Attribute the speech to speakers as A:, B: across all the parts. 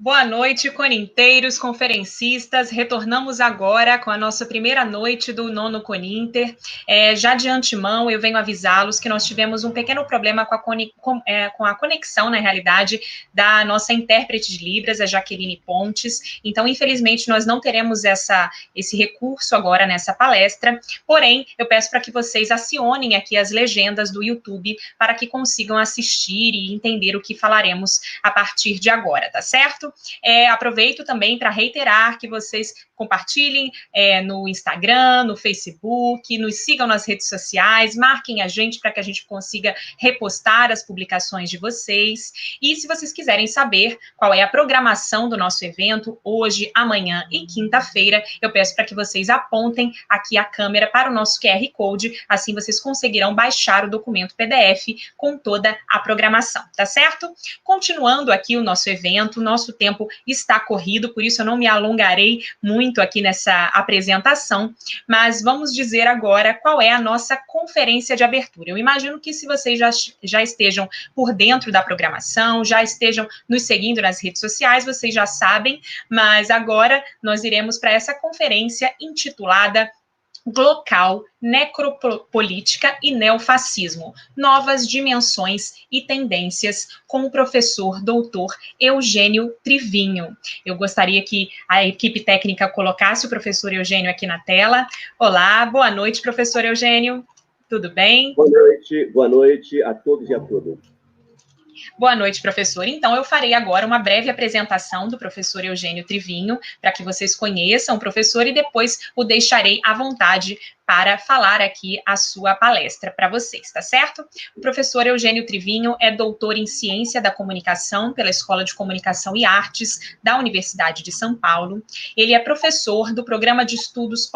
A: Boa noite, coninteiros, conferencistas. Retornamos agora com a nossa primeira noite do nono Coninter. Já de antemão, eu venho avisá-los que nós tivemos um pequeno problema com a conexão, na realidade, da nossa intérprete de Libras, a Jaqueline Pontes. Então, infelizmente, nós não teremos esse recurso agora nessa palestra. Porém, eu peço para que vocês acionem aqui as legendas do YouTube para que consigam assistir e entender o que falaremos a partir de agora, tá certo? Aproveito também para reiterar que vocês compartilhem no Instagram, no Facebook, nos sigam nas redes sociais, marquem a gente para que a gente consiga repostar as publicações de vocês. E se vocês quiserem saber qual é a programação do nosso evento, hoje, amanhã e quinta-feira, eu peço para que vocês apontem aqui a câmera para o nosso QR Code, assim vocês conseguirão baixar o documento PDF com toda a programação, tá certo? Continuando aqui o nosso evento, o nosso tempo está corrido, por isso eu não me alongarei muito aqui nessa apresentação, mas vamos dizer agora qual é a nossa conferência de abertura. Eu imagino que se vocês já estejam por dentro da programação, já estejam nos seguindo nas redes sociais, vocês já sabem, mas agora nós iremos para essa conferência intitulada Glocal, Necropolítica e Neofascismo, Novas Dimensões e Tendências, com o professor doutor Eugênio Trivinho. Eu gostaria que a equipe técnica colocasse o professor Eugênio aqui na tela. Olá, boa noite, professor Eugênio. Tudo bem?
B: Boa noite a todos e a todas.
A: Boa noite, professor. Então, eu farei agora uma breve apresentação do professor Eugênio Trivinho, para que vocês conheçam o professor e depois o deixarei à vontade para falar aqui a sua palestra para vocês, tá certo? O professor Eugênio Trivinho é doutor em Ciência da Comunicação pela Escola de Comunicação e Artes da Universidade de São Paulo. Ele é professor do Programa de Estudos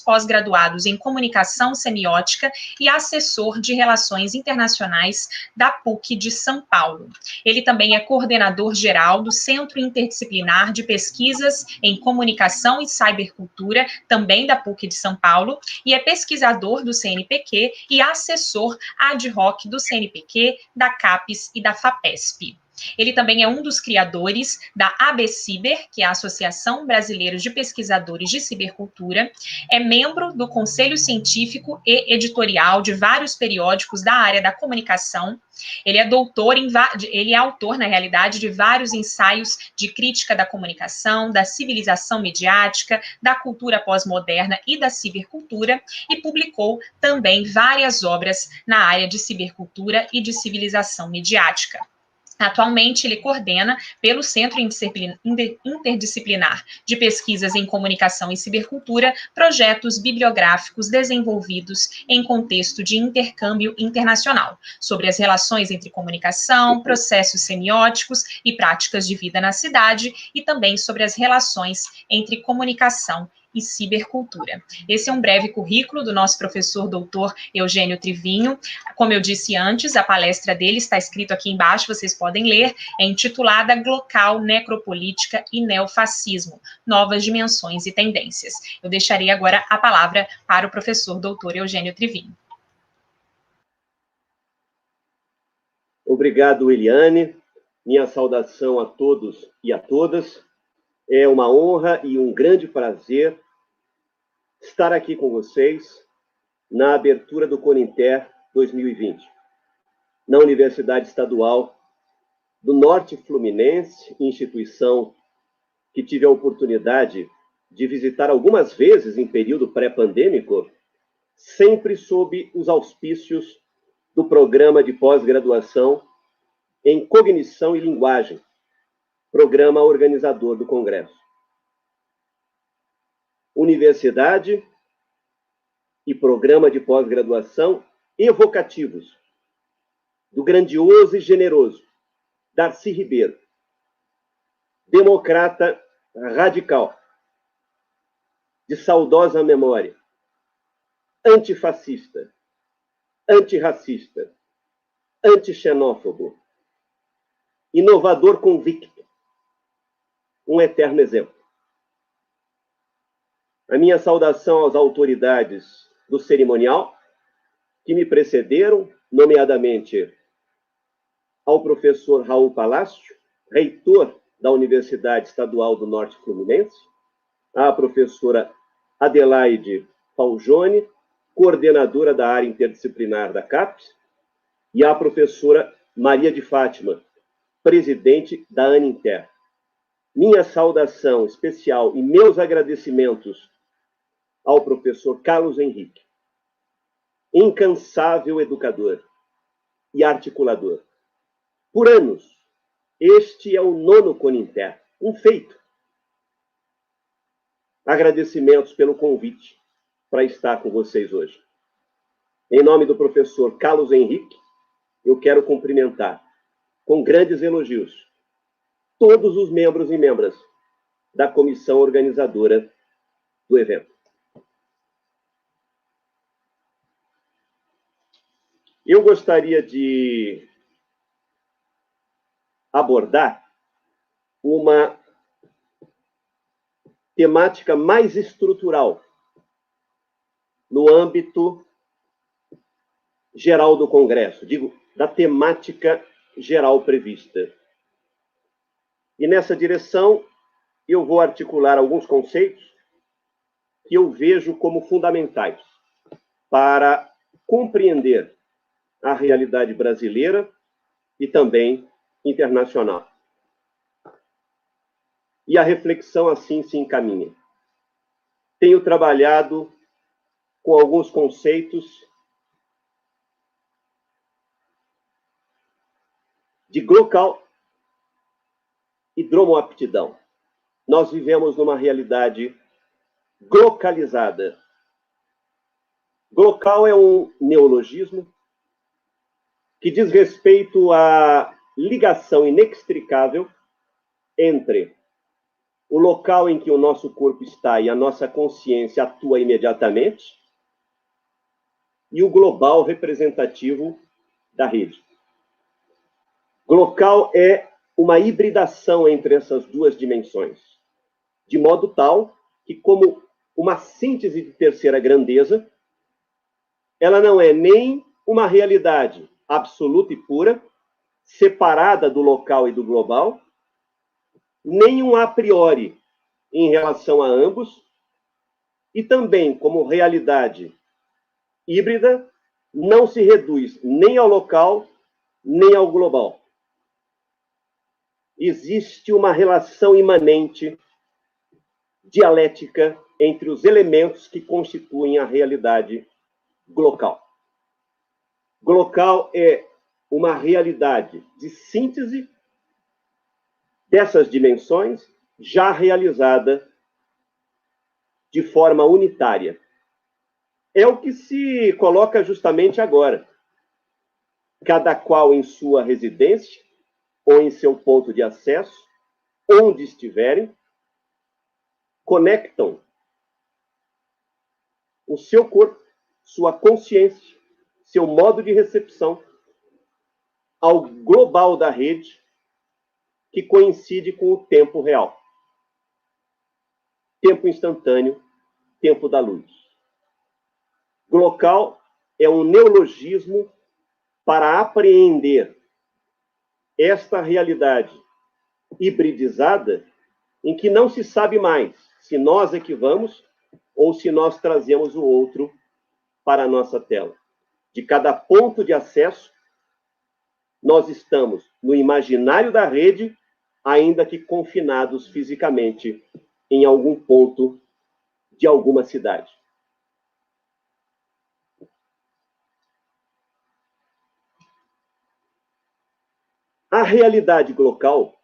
A: Pós-Graduados em Comunicação Semiótica e assessor de Relações Internacionais da PUC de São Paulo. Ele também é coordenador geral do Centro Interdisciplinar de Pesquisas em Comunicação e Cybercultura, também da PUC de São Paulo, e é pesquisador do CNPq e assessor ad hoc do CNPq, da CAPES e da FAPESP. Ele também é um dos criadores da ABCiber, que é a Associação Brasileira de Pesquisadores de Cibercultura, é membro do Conselho Científico e Editorial de vários periódicos da área da comunicação. Ele é autor, na realidade, de vários ensaios de crítica da comunicação, da civilização mediática, da cultura pós-moderna e da cibercultura, e publicou também várias obras na área de cibercultura e de civilização mediática. Atualmente, ele coordena, pelo Centro Interdisciplinar de Pesquisas em Comunicação e Cibercultura, projetos bibliográficos desenvolvidos em contexto de intercâmbio internacional, sobre as relações entre comunicação, processos semióticos e práticas de vida na cidade, e também sobre as relações entre comunicação e cibercultura. Esse é um breve currículo do nosso professor doutor Eugênio Trivinho. Como eu disse antes, a palestra dele está escrito aqui embaixo, vocês podem ler, é intitulada Glocal, Necropolítica e Neofascismo, Novas Dimensões e Tendências. Eu deixarei agora a palavra para o professor doutor Eugênio Trivinho.
B: Obrigado, Eliane. Minha saudação a todos e a todas. É uma honra e um grande prazer estar aqui com vocês na abertura do Coninter 2020, na Universidade Estadual do Norte Fluminense, instituição que tive a oportunidade de visitar algumas vezes em período pré-pandêmico, sempre sob os auspícios do programa de pós-graduação em Cognição e Linguagem, programa organizador do Congresso. Universidade e programa de pós-graduação evocativos do grandioso e generoso Darcy Ribeiro, democrata radical, de saudosa memória, antifascista, antirracista, antixenófobo, inovador convicto, um eterno exemplo. A minha saudação às autoridades do cerimonial que me precederam, nomeadamente ao professor Raul Palácio, reitor da Universidade Estadual do Norte Fluminense, a professora Adelaide Falgione, coordenadora da área interdisciplinar da CAPES, e a professora Maria de Fátima, presidente da Aninter. Minha saudação especial e meus agradecimentos ao professor Carlos Henrique, incansável educador e articulador. Por anos, este é o 9º Coninter, um feito. Agradecimentos pelo convite para estar com vocês hoje. Em nome do professor Carlos Henrique, eu quero cumprimentar, com grandes elogios, todos os membros e membras da comissão organizadora do evento. Eu gostaria de abordar uma temática mais estrutural no âmbito geral do Congresso, digo, da temática geral prevista. E nessa direção, eu vou articular alguns conceitos que eu vejo como fundamentais para compreender a realidade brasileira e também internacional. E a reflexão assim se encaminha. Tenho trabalhado com alguns conceitos de glocal e dromoaptidão. Nós vivemos numa realidade glocalizada. Glocal é um neologismo que diz respeito à ligação inextricável entre o local em que o nosso corpo está e a nossa consciência atua imediatamente e o global representativo da rede. Glocal é uma hibridação entre essas duas dimensões, de modo tal que, como uma síntese de terceira grandeza, ela não é nem uma realidade absoluta e pura, separada do local e do global, nem um a priori em relação a ambos, e também, como realidade híbrida, não se reduz nem ao local, nem ao global. Existe uma relação imanente, dialética, entre os elementos que constituem a realidade glocal. Glocal é uma realidade de síntese dessas dimensões, já realizada de forma unitária. É o que se coloca justamente agora. Cada qual em sua residência, ou em seu ponto de acesso, onde estiverem, conectam o seu corpo, sua consciência, seu modo de recepção ao global da rede, que coincide com o tempo real. Tempo instantâneo, tempo da luz. Glocal é um neologismo para apreender esta realidade hibridizada em que não se sabe mais se nós é que vamos ou se nós trazemos o outro para a nossa tela. De cada ponto de acesso, nós estamos no imaginário da rede, ainda que confinados fisicamente em algum ponto de alguma cidade. A realidade glocal,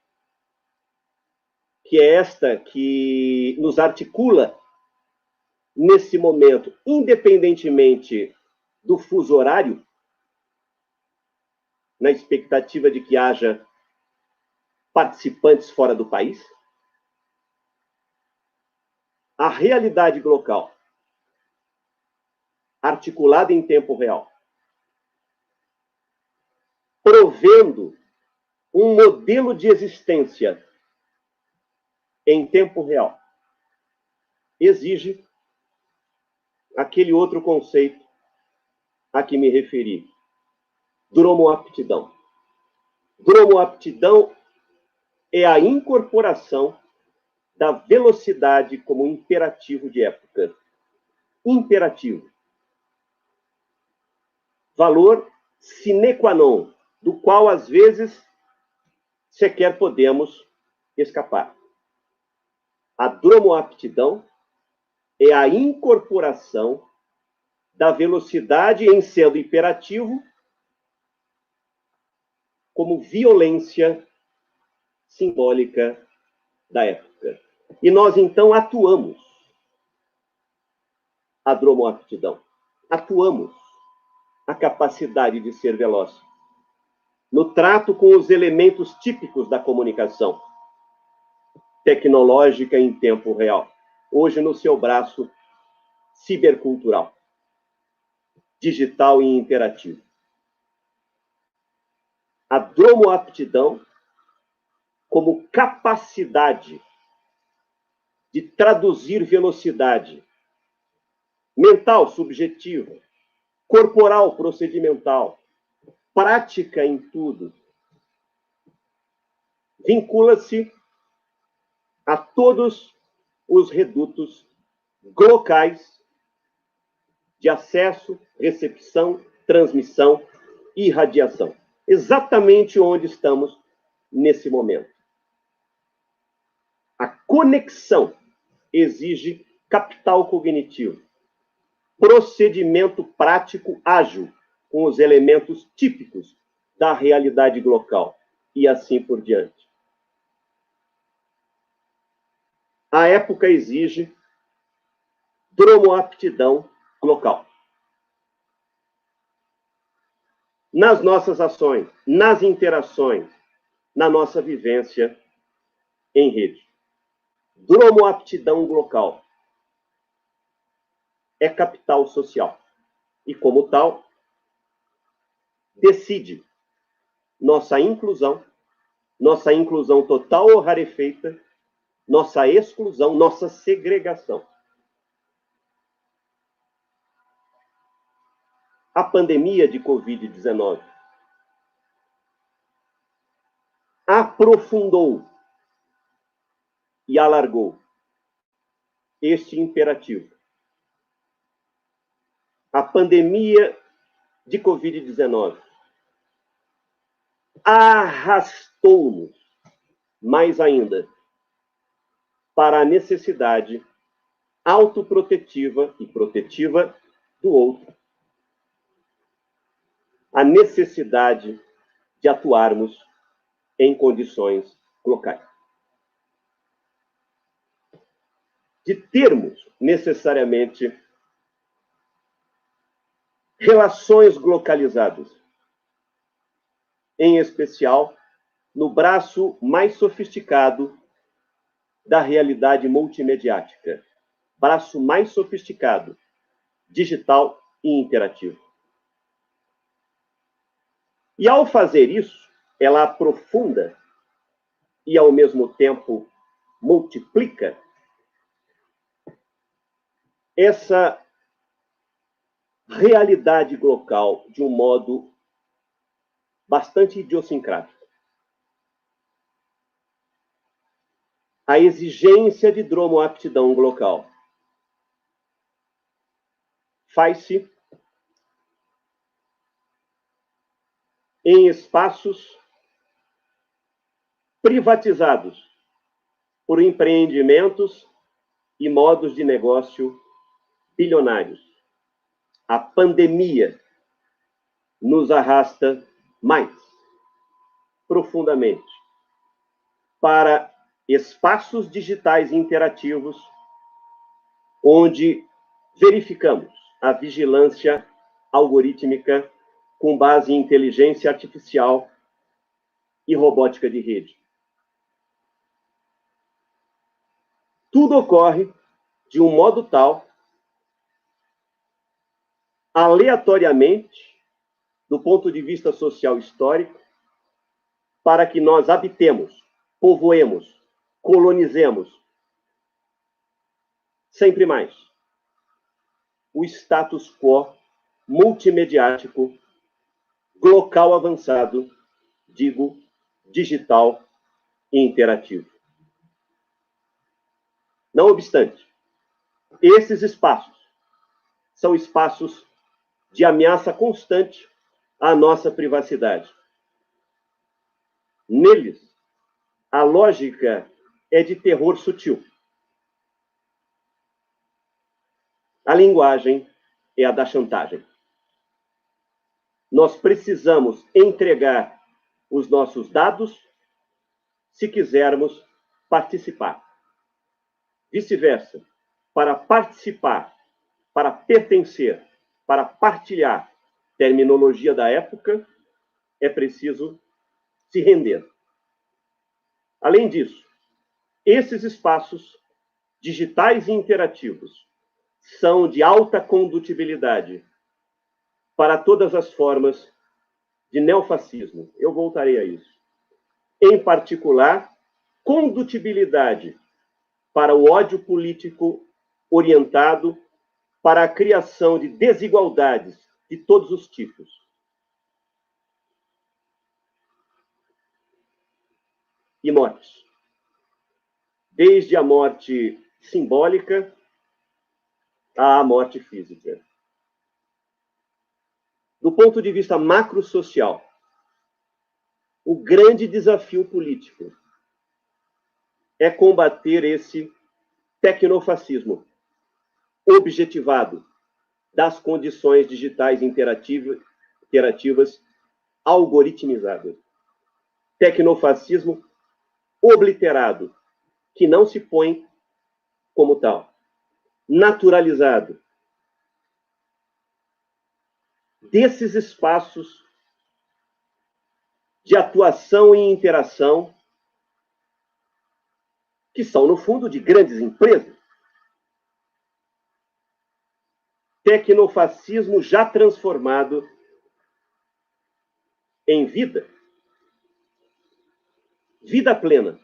B: que é esta que nos articula nesse momento, independentemente do fuso horário, na expectativa de que haja participantes fora do país, a realidade glocal, articulada em tempo real, provendo um modelo de existência em tempo real, exige aquele outro conceito a que me referi, dromoaptidão. Dromoaptidão é a incorporação da velocidade como imperativo de época. Imperativo. Valor sine qua non, do qual, às vezes, sequer podemos escapar. A dromoaptidão é a incorporação da velocidade em sendo imperativo como violência simbólica da época. E nós, então, atuamos a dromoaptidão. Atuamos a capacidade de ser veloz no trato com os elementos típicos da comunicação tecnológica em tempo real, hoje no seu braço cibercultural, digital e interativo. A dromoaptidão como capacidade de traduzir velocidade mental, subjetiva, corporal, procedimental, prática em tudo, vincula-se a todos os redutos locais de acesso, recepção, transmissão e irradiação. Exatamente onde estamos nesse momento. A conexão exige capital cognitivo, procedimento prático ágil com os elementos típicos da realidade local e assim por diante. A época exige dromoaptidão local. Nas nossas ações, nas interações, na nossa vivência em rede. Dromoaptidão local é capital social e, como tal, decide nossa inclusão total ou rarefeita, nossa exclusão, nossa segregação. A pandemia de Covid-19 aprofundou e alargou este imperativo. A pandemia de Covid-19 arrastou-nos mais ainda para a necessidade autoprotetiva e protetiva do outro. A necessidade de atuarmos em condições locais. De termos necessariamente relações localizadas, em especial no braço mais sofisticado da realidade multimediática, braço mais sofisticado, digital e interativo. E ao fazer isso, ela aprofunda e ao mesmo tempo multiplica essa realidade local de um modo bastante idiosincrático. A exigência de dromoaptidão local faz-se em espaços privatizados por empreendimentos e modos de negócio bilionários. A pandemia nos arrasta mais profundamente para espaços digitais interativos onde verificamos a vigilância algorítmica com base em inteligência artificial e robótica de rede. Tudo ocorre de um modo tal, aleatoriamente, do ponto de vista social histórico, para que nós habitemos, povoemos, colonizemos, sempre mais, o status quo multimediático, local avançado, digo, digital e interativo. Não obstante, esses espaços são espaços de ameaça constante à nossa privacidade. Neles, a lógica é de terror sutil. A linguagem é a da chantagem. Nós precisamos entregar os nossos dados se quisermos participar. Vice-versa, para participar, para pertencer, para partilhar, terminologia da época, é preciso se render. Além disso, esses espaços digitais e interativos são de alta condutibilidade para todas as formas de neofascismo. Eu voltarei a isso. Em particular, condutibilidade para o ódio político orientado para a criação de desigualdades de todos os tipos. E mortes. Desde a morte simbólica à morte física. Do ponto de vista macrosocial, o grande desafio político é combater esse tecnofascismo objetivado das condições digitais interativas algoritmizadas. Tecnofascismo obliterado, que não se põe como tal. Naturalizado. Desses espaços de atuação e interação que são, no fundo, de grandes empresas. Tecnofascismo já transformado em vida. Vida plena.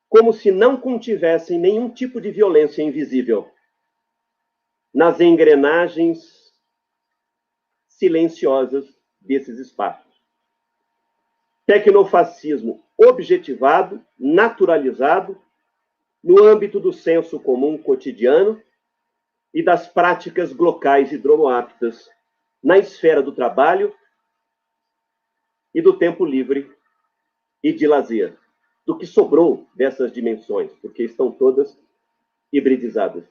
B: Como se não contivessem nenhum tipo de violência invisível nas engrenagens silenciosas desses espaços. Tecnofascismo objetivado, naturalizado, no âmbito do senso comum cotidiano e das práticas glocais e dromoaptas na esfera do trabalho e do tempo livre e de lazer, do que sobrou dessas dimensões, porque estão todas hibridizadas.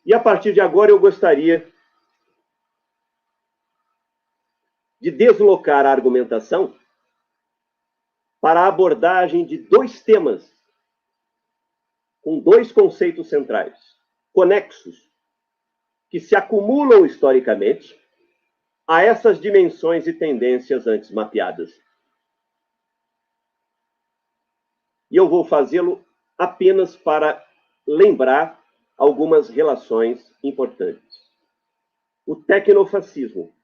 B: E a partir de agora eu gostaria de deslocar a argumentação para a abordagem de dois temas com dois conceitos centrais, conexos, que se acumulam historicamente a essas dimensões e tendências antes mapeadas. E eu vou fazê-lo apenas para lembrar algumas relações importantes. O tecnofascismo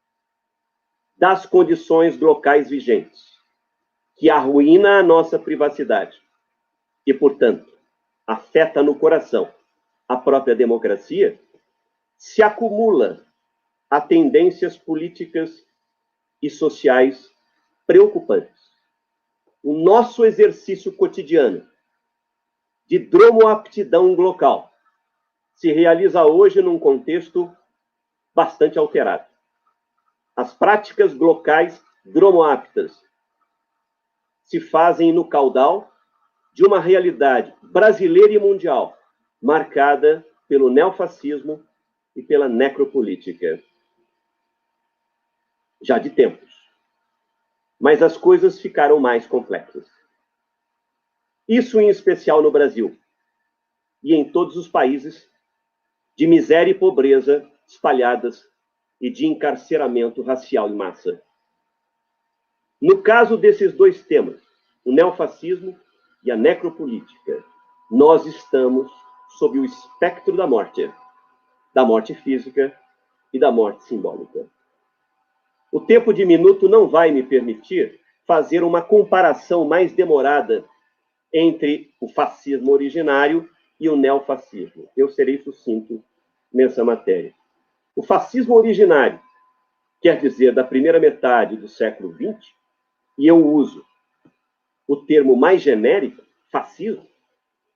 B: das condições locais vigentes, que arruína a nossa privacidade e, portanto, afeta no coração a própria democracia, se acumula a tendências políticas e sociais preocupantes. O nosso exercício cotidiano de dromoaptidão local se realiza hoje num contexto bastante alterado. As práticas locais dromoaptas se fazem no caudal de uma realidade brasileira e mundial marcada pelo neofascismo e pela necropolítica. Já de tempos. Mas as coisas ficaram mais complexas. Isso em especial no Brasil e em todos os países de miséria e pobreza espalhadas e de encarceramento racial em massa. No caso desses dois temas, o neofascismo e a necropolítica, nós estamos sob o espectro da morte física e da morte simbólica. O tempo diminuto não vai me permitir fazer uma comparação mais demorada entre o fascismo originário e o neofascismo. Eu serei sucinto nessa matéria. O fascismo originário quer dizer, da primeira metade do século XX, e eu uso o termo mais genérico, fascismo,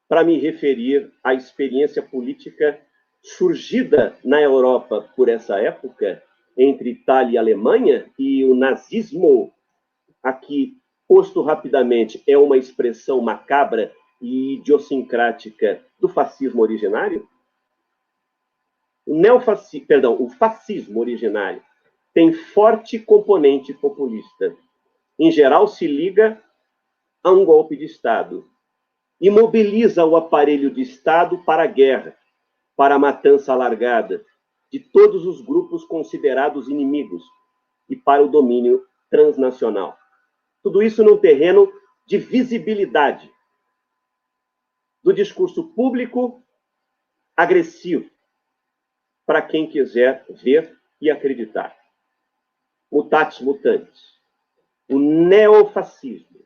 B: para me referir à experiência política surgida na Europa por essa época, entre Itália e Alemanha, e o nazismo, aqui posto rapidamente, é uma expressão macabra e idiosincrática do fascismo originário. O fascismo originário tem forte componente populista. Em geral, se liga a um golpe de Estado e mobiliza o aparelho de Estado para a guerra, para a matança alargada de todos os grupos considerados inimigos e para o domínio transnacional. Tudo isso num terreno de visibilidade do discurso público agressivo, para quem quiser ver e acreditar. Mutatis mutandis. O neofascismo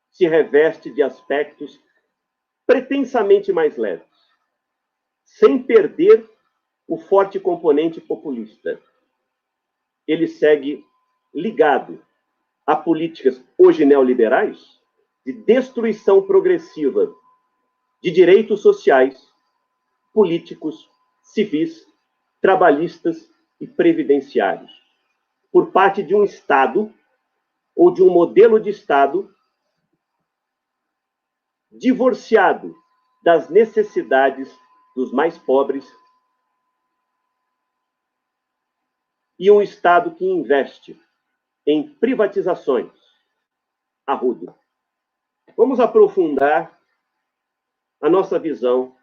B: se reveste de aspectos pretensamente mais leves, sem perder o forte componente populista. Ele segue ligado a políticas hoje neoliberais de destruição progressiva de direitos sociais, políticos, civis, trabalhistas e previdenciários, por parte de um Estado ou de um modelo de Estado divorciado das necessidades dos mais pobres e um Estado que investe em privatizações. Arrudo. Vamos aprofundar a nossa visão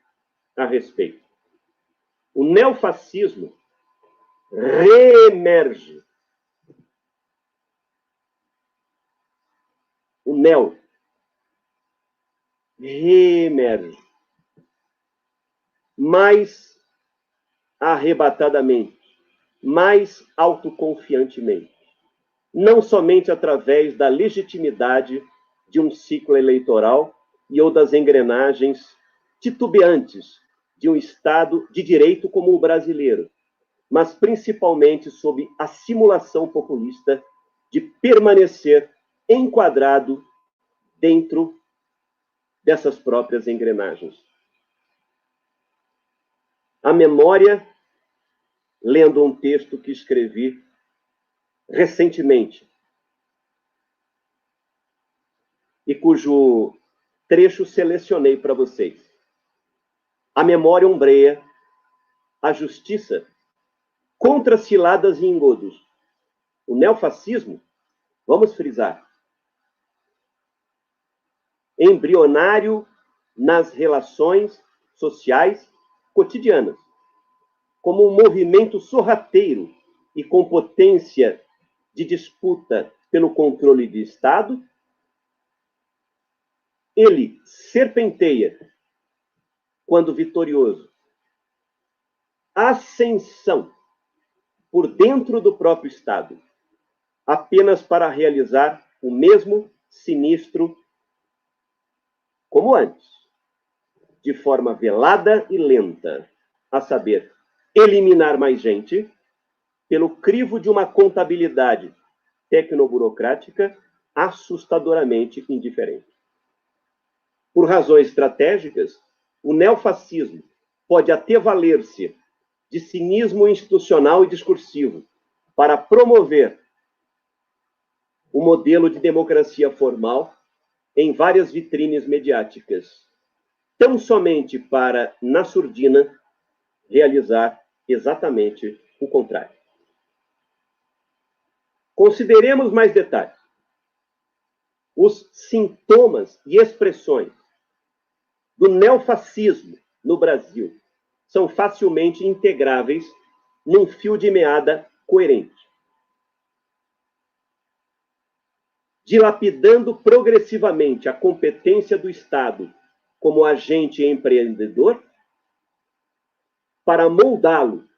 B: a respeito. O neofascismo reemerge. O neo reemerge mais arrebatadamente, mais autoconfiantemente, não somente através da legitimidade de um ciclo eleitoral e ou das engrenagens titubeantes de um Estado de direito como o brasileiro, mas principalmente sob a simulação populista de permanecer enquadrado dentro dessas próprias engrenagens. A memória, lendo um texto que escrevi recentemente, e cujo trecho selecionei para vocês. A memória ombreia a justiça contra ciladas e engodos. O neofascismo, vamos frisar, embrionário nas relações sociais cotidianas, como um movimento sorrateiro e com potência de disputa pelo controle de Estado, ele serpenteia, quando vitorioso, ascensão por dentro do próprio Estado, apenas para realizar o mesmo sinistro como antes, de forma velada e lenta, a saber, eliminar mais gente pelo crivo de uma contabilidade tecnoburocrática assustadoramente indiferente. Por razões estratégicas, o neofascismo pode até valer-se de cinismo institucional e discursivo para promover o modelo de democracia formal em várias vitrines mediáticas, tão somente para, na surdina, realizar exatamente o contrário. Consideremos mais detalhes. Os sintomas e expressões do neofascismo no Brasil são facilmente integráveis num fio de meada coerente. Dilapidando progressivamente a competência do Estado como agente empreendedor, para moldá-lo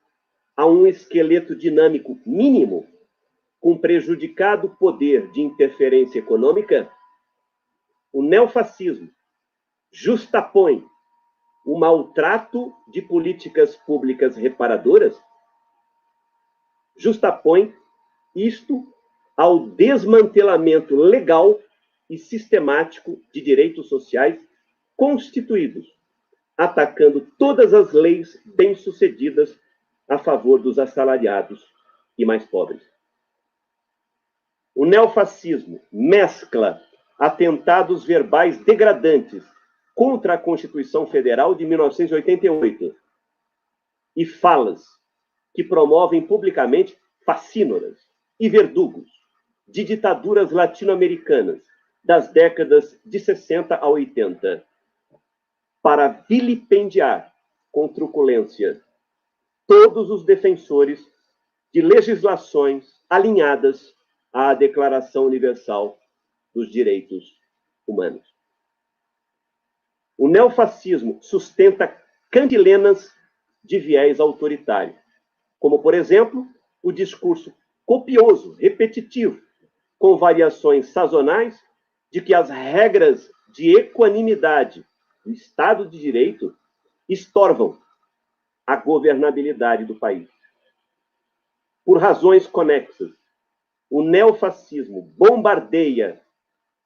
B: a um esqueleto dinâmico mínimo, com prejudicado poder de interferência econômica, o neofascismo justapõe o maltrato de políticas públicas reparadoras justapõe isto ao desmantelamento legal e sistemático de direitos sociais constituídos, atacando todas as leis bem-sucedidas a favor dos assalariados e mais pobres. O neofascismo mescla atentados verbais degradantes contra a Constituição Federal de 1988 e falas que promovem publicamente facínoras e verdugos de ditaduras latino-americanas das décadas de 60 a 80, para vilipendiar com truculência todos os defensores de legislações alinhadas à Declaração Universal dos Direitos Humanos. O neofascismo sustenta cantilenas de viés autoritário, como, por exemplo, o discurso copioso, repetitivo, com variações sazonais, de que as regras de equanimidade do Estado de Direito estorvam a governabilidade do país. Por razões conexas, o neofascismo bombardeia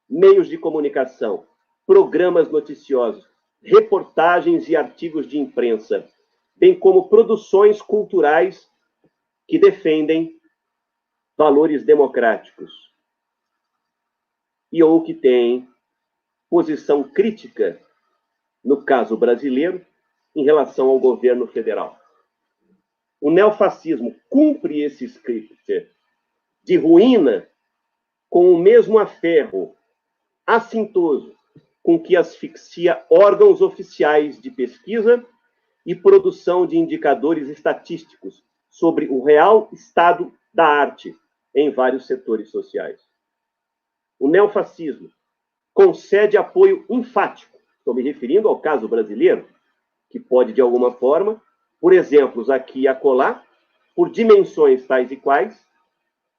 B: meios de comunicação, programas noticiosos, reportagens e artigos de imprensa, bem como produções culturais que defendem valores democráticos e ou que têm posição crítica, no caso brasileiro, em relação ao governo federal. O neofascismo cumpre esse script de ruína com o mesmo aferro assintoso com que asfixia órgãos oficiais de pesquisa e produção de indicadores estatísticos sobre o real estado da arte em vários setores sociais. O neofascismo concede apoio enfático, estou me referindo ao caso brasileiro, que pode, de alguma forma, por exemplos aqui e acolá, por dimensões tais e quais,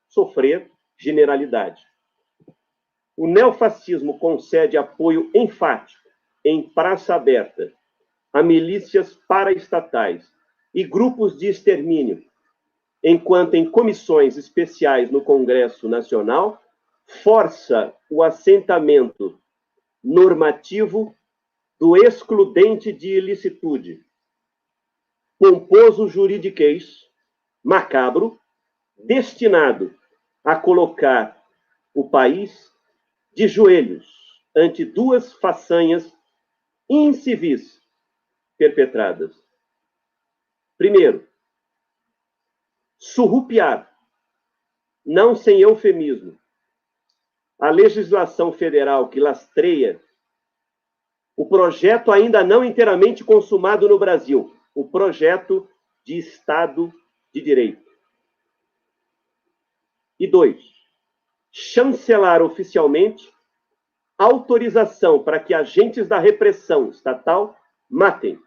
B: sofrer generalidade. O neofascismo concede apoio enfático, em praça aberta, a milícias paraestatais e grupos de extermínio, enquanto em comissões especiais no Congresso Nacional força o assentamento normativo do excludente de ilicitude, pomposo juridiquês, macabro, destinado a colocar o país de joelhos ante duas façanhas incivis perpetradas. Primeiro, surrupiar, não sem eufemismo, a legislação federal que lastreia o projeto ainda não inteiramente consumado no Brasil, o projeto de Estado de Direito. E 2, chancelar oficialmente autorização para que agentes da repressão estatal matem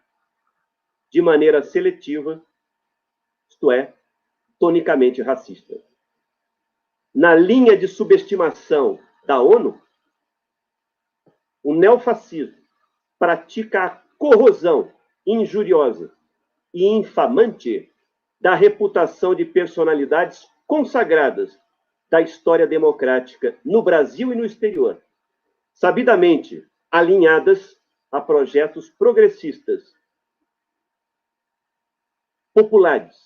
B: de maneira seletiva, isto é, tonicamente racista. Na linha de subestimação da ONU, o neofascismo pratica a corrosão injuriosa e infamante da reputação de personalidades consagradas da história democrática no Brasil e no exterior, sabidamente alinhadas a projetos progressistas, populares,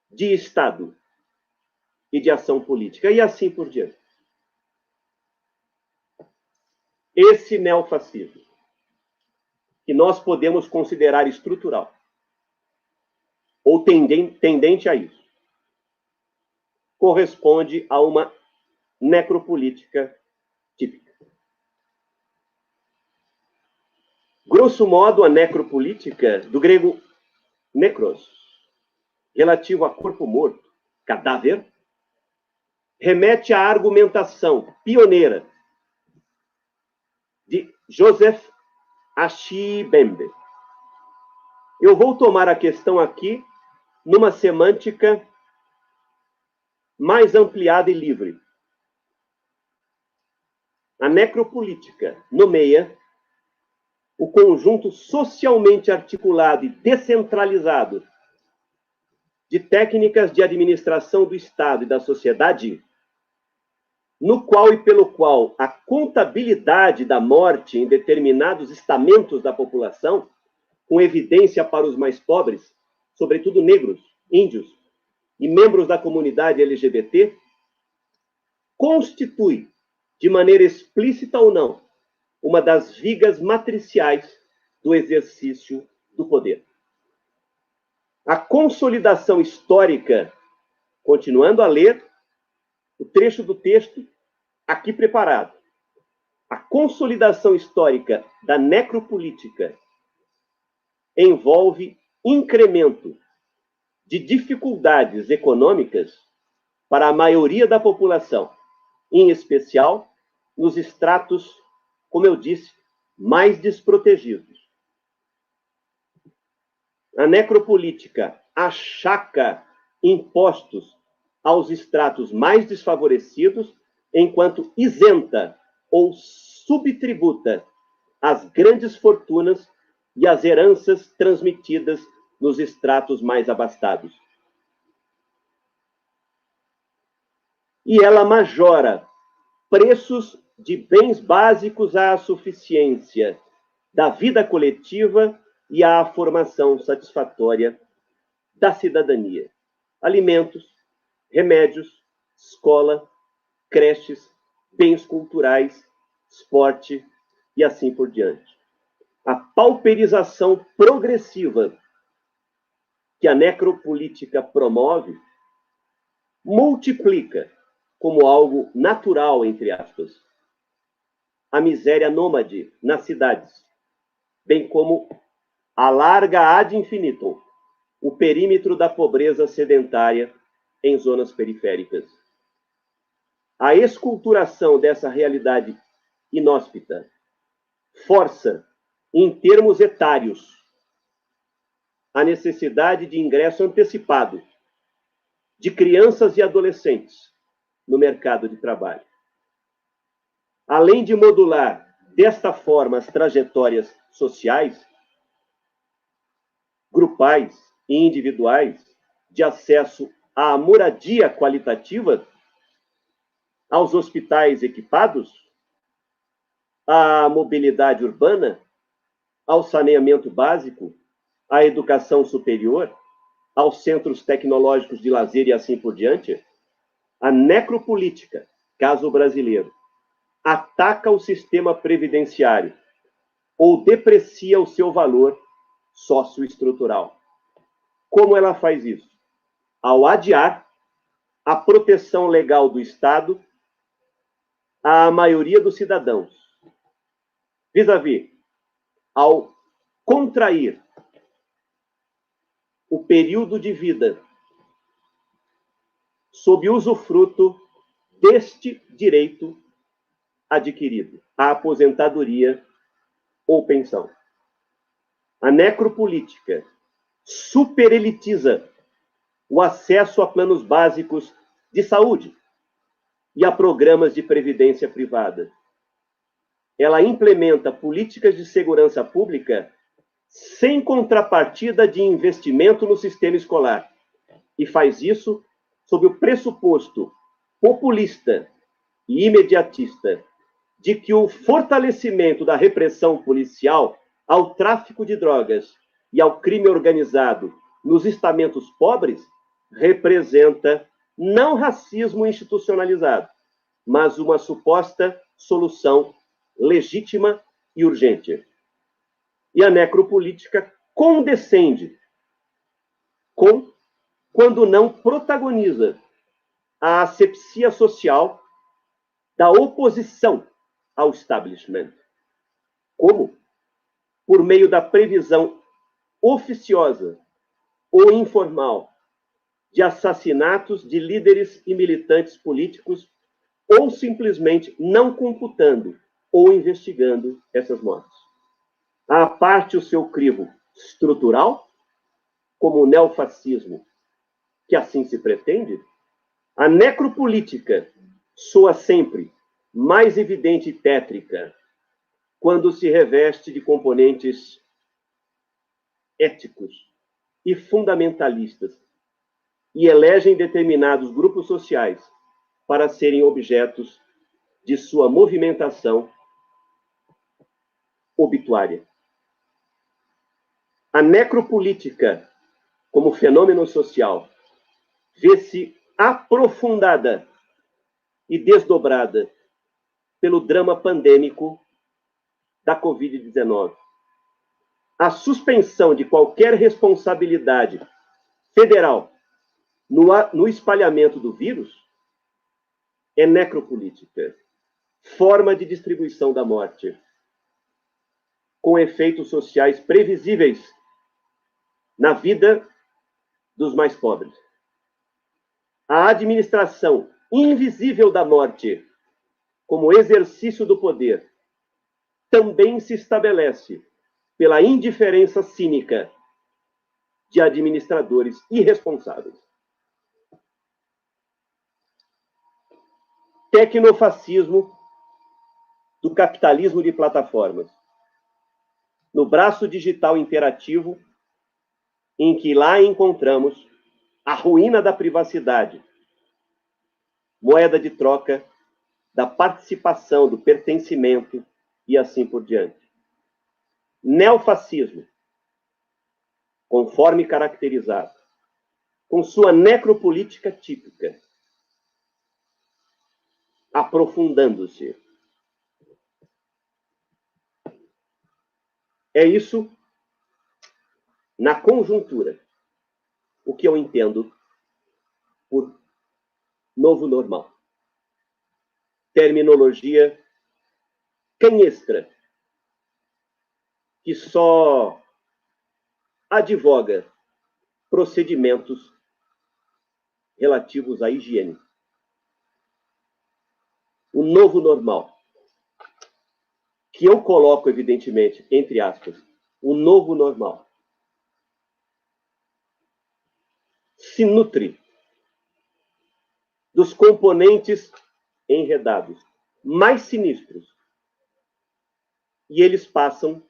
B: de Estado e de ação política, e assim por diante. Esse neofascismo, que nós podemos considerar estrutural, ou tendente a isso, corresponde a uma necropolítica típica. Grosso modo, a necropolítica, do grego necros, relativo a corpo morto, cadáver, remete à argumentação pioneira de Joseph Achibembe. Eu vou tomar a questão aqui numa semântica mais ampliada e livre. A necropolítica nomeia o conjunto socialmente articulado e descentralizado de técnicas de administração do Estado e da sociedade, no qual e pelo qual a contabilidade da morte em determinados estamentos da população, com evidência para os mais pobres, sobretudo negros, índios e membros da comunidade LGBT, constitui, de maneira explícita ou não, uma das vigas matriciais do exercício do poder. A consolidação histórica, continuando a ler o trecho do texto aqui preparado, a consolidação histórica da necropolítica envolve incremento de dificuldades econômicas para a maioria da população, em especial nos estratos, como eu disse, mais desprotegidos. A necropolítica achaca impostos aos estratos mais desfavorecidos, enquanto isenta ou subtributa as grandes fortunas e as heranças transmitidas nos estratos mais abastados. E ela majora preços de bens básicos à suficiência da vida coletiva e à formação satisfatória da cidadania. Alimentos, remédios, escola, creches, bens culturais, esporte e assim por diante. A pauperização progressiva que a necropolítica promove multiplica, como algo natural, entre aspas, a miséria nômade nas cidades, bem como alarga ad infinitum o perímetro da pobreza sedentária em zonas periféricas. A esculturação dessa realidade inóspita força, em termos etários, a necessidade de ingresso antecipado de crianças e adolescentes no mercado de trabalho. Além de modular desta forma as trajetórias sociais, grupais e individuais de acesso à moradia qualitativa, aos hospitais equipados, à mobilidade urbana, ao saneamento básico, à educação superior, aos centros tecnológicos de lazer e assim por diante, a necropolítica, caso brasileiro, ataca o sistema previdenciário ou deprecia o seu valor socioestrutural. Como ela faz isso? Ao adiar a proteção legal do Estado à maioria dos cidadãos, vis-à-vis, ao contrair o período de vida sob usufruto deste direito adquirido, a aposentadoria ou pensão. A necropolítica superelitiza o acesso a planos básicos de saúde e a programas de previdência privada. Ela implementa políticas de segurança pública sem contrapartida de investimento no sistema escolar, e faz isso sob o pressuposto populista e imediatista de que o fortalecimento da repressão policial ao tráfico de drogas e ao crime organizado nos estamentos pobres representa não racismo institucionalizado, mas uma suposta solução legítima e urgente. E a necropolítica condescende quando não protagoniza a asepsia social da oposição ao establishment. Como? Por meio da previsão oficiosa ou informal de assassinatos de líderes e militantes políticos, ou simplesmente não computando ou investigando essas mortes. À parte o seu crivo estrutural, como o neofascismo, que assim se pretende, a necropolítica soa sempre mais evidente e tétrica quando se reveste de componentes éticos e fundamentalistas, e elegem determinados grupos sociais para serem objetos de sua movimentação obituária. A necropolítica, como fenômeno social, vê-se aprofundada e desdobrada pelo drama pandêmico da Covid-19. A suspensão de qualquer responsabilidade federal no espalhamento do vírus é necropolítica, forma de distribuição da morte, com efeitos sociais previsíveis na vida dos mais pobres. A administração invisível da morte, como exercício do poder, também se estabelece pela indiferença cínica de administradores irresponsáveis. Tecnofascismo do capitalismo de plataformas. No braço digital interativo, em que lá encontramos a ruína da privacidade, moeda de troca da participação, do pertencimento e assim por diante. Neofascismo, conforme caracterizado, com sua necropolítica típica, aprofundando-se. É isso, na conjuntura, o que eu entendo por novo normal. Terminologia canhestra, que só advoga procedimentos relativos à higiene. O novo normal, que eu coloco, evidentemente, entre aspas, o novo normal, se nutre dos componentes enredados mais sinistros, e eles passam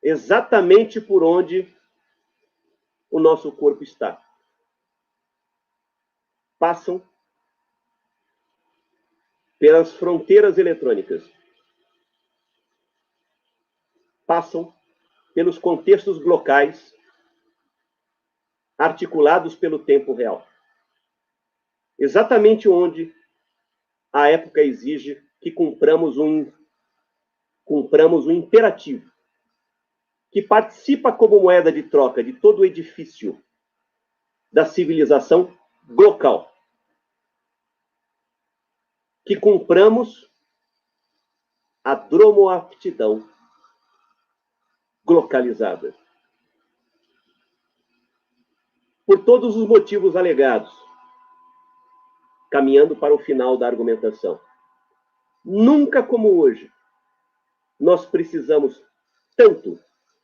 B: exatamente por onde o nosso corpo está. Passam pelas fronteiras eletrônicas. Passam pelos contextos locais articulados pelo tempo real. Exatamente onde a época exige que cumpramos um imperativo, que participa como moeda de troca de todo o edifício da civilização local. Que cumpramos a dromoaptidão localizada. Por todos os motivos alegados, caminhando para o final da argumentação. Nunca como hoje, nós precisamos tanto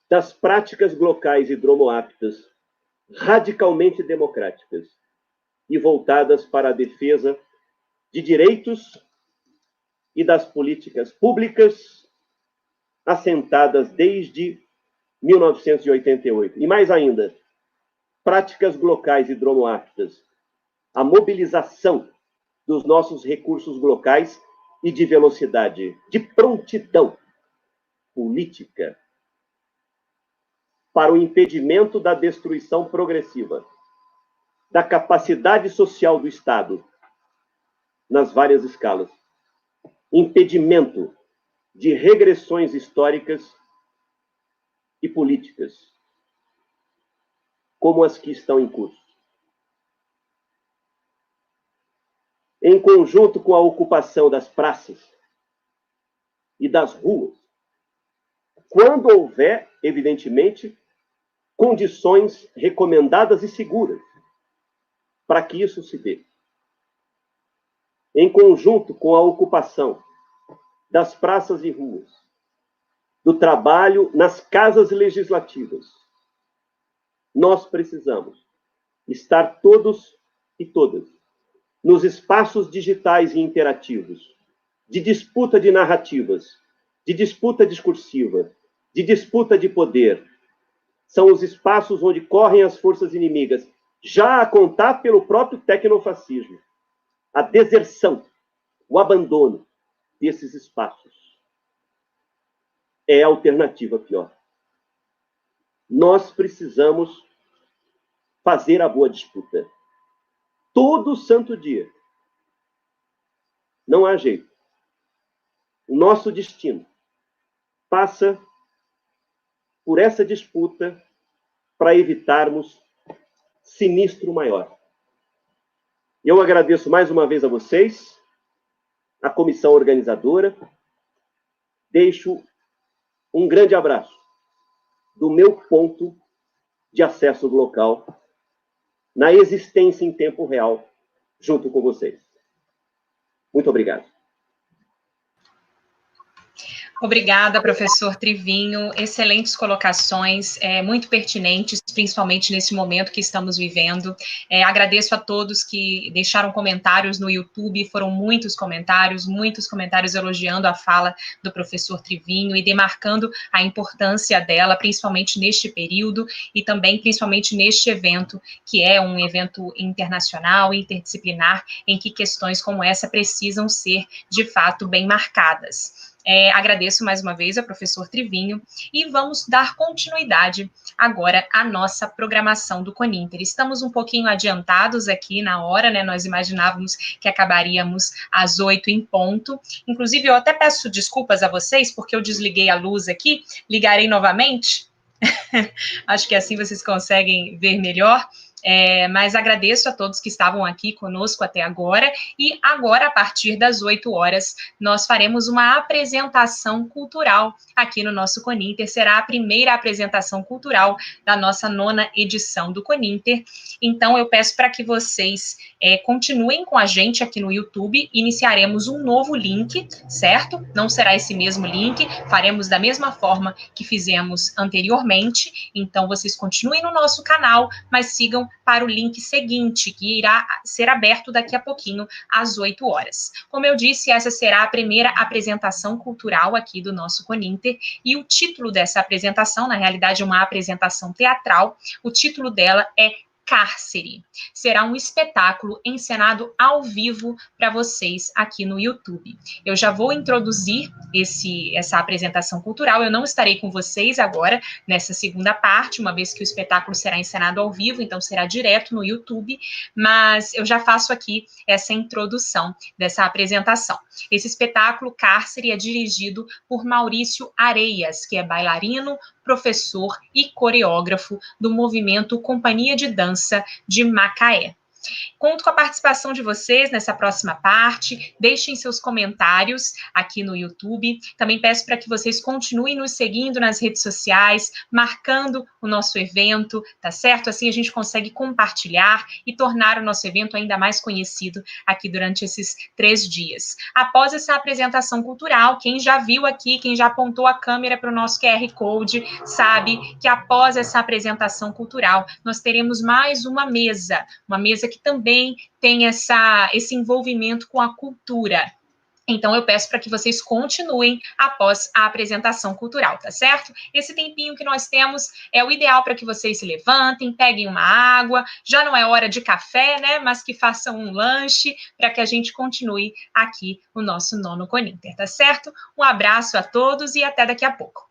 B: das práticas locais e dromoaptas radicalmente democráticas e voltadas para a defesa de direitos e das políticas públicas assentadas desde 1988. E mais ainda, práticas locais e dromoaptas, a mobilização dos nossos recursos locais e de velocidade, de prontidão política para o impedimento da destruição progressiva da capacidade social do Estado nas várias escalas. Impedimento de regressões históricas e políticas, como as que estão em curso. Em conjunto com a ocupação das praças e das ruas, quando houver, evidentemente, condições recomendadas e seguras para que isso se dê. Em conjunto com a ocupação das praças e ruas, do trabalho nas casas legislativas, nós precisamos estar todos e todas nos espaços digitais e interativos, de disputa de narrativas, de disputa discursiva, de disputa de poder, são os espaços onde correm as forças inimigas, já a contar pelo próprio tecnofascismo. A deserção, o abandono desses espaços é a alternativa pior. Nós precisamos fazer a boa disputa. Todo santo dia. Não há jeito. O nosso destino passa por essa disputa para evitarmos sinistro maior. Eu agradeço mais uma vez a vocês, a comissão organizadora. Deixo um grande abraço do meu ponto de acesso do local, na existência em tempo real, junto com vocês. Muito obrigado.
A: Obrigada, professor Trivinho. Excelentes colocações, muito pertinentes, principalmente nesse momento que estamos vivendo. Agradeço a todos que deixaram comentários no YouTube, foram muitos comentários elogiando a fala do professor Trivinho e demarcando a importância dela, principalmente neste período e também principalmente neste evento, que é um evento internacional, interdisciplinar, em que questões como essa precisam ser, de fato, bem marcadas. Agradeço mais uma vez ao professor Trivinho e vamos dar continuidade agora à nossa programação do CONINTER. Estamos um pouquinho adiantados aqui na hora, né? Nós imaginávamos que acabaríamos às 8 em ponto. Inclusive, eu até peço desculpas a vocês, porque eu desliguei a luz aqui, ligarei novamente. Acho que assim vocês conseguem ver melhor. Mas agradeço a todos que estavam aqui conosco até agora, e agora, a partir das 8 horas, nós faremos uma apresentação cultural aqui no nosso CONINTER. Será a primeira apresentação cultural da nossa 9ª edição do CONINTER. Então, eu peço para que vocês continuem com a gente aqui no YouTube. Iniciaremos um novo link, certo? Não será esse mesmo link, faremos da mesma forma que fizemos anteriormente. Então, vocês continuem no nosso canal, mas sigam para o link seguinte, que irá ser aberto daqui a pouquinho, às 8 horas. Como eu disse, essa será a primeira apresentação cultural aqui do nosso CONINTER, e o título dessa apresentação, na realidade, é uma apresentação teatral. O título dela é Cárcere. Será um espetáculo encenado ao vivo para vocês aqui no YouTube. Eu já vou introduzir essa apresentação cultural. Eu não estarei com vocês agora nessa segunda parte, uma vez que o espetáculo será encenado ao vivo, então será direto no YouTube, mas eu já faço aqui essa introdução dessa apresentação. Esse espetáculo Cárcere é dirigido por Maurício Areias, que é bailarino, professor e coreógrafo do movimento Companhia de Dança de Macaé. Conto com a participação de vocês nessa próxima parte. Deixem seus comentários aqui no YouTube. Também peço para que vocês continuem nos seguindo nas redes sociais, marcando o nosso evento, tá certo? Assim a gente consegue compartilhar e tornar o nosso evento ainda mais conhecido aqui durante esses 3 dias. Após essa apresentação cultural, quem já viu aqui, quem já apontou a câmera para o nosso QR Code, sabe que após essa apresentação cultural, nós teremos mais uma mesa que também tem esse envolvimento com a cultura. Então, eu peço para que vocês continuem após a apresentação cultural, tá certo? Esse tempinho que nós temos é o ideal para que vocês se levantem, peguem uma água, já não é hora de café, né? Mas que façam um lanche para que a gente continue aqui o nosso 9º CONINTER, tá certo? Um abraço a todos e até daqui a pouco.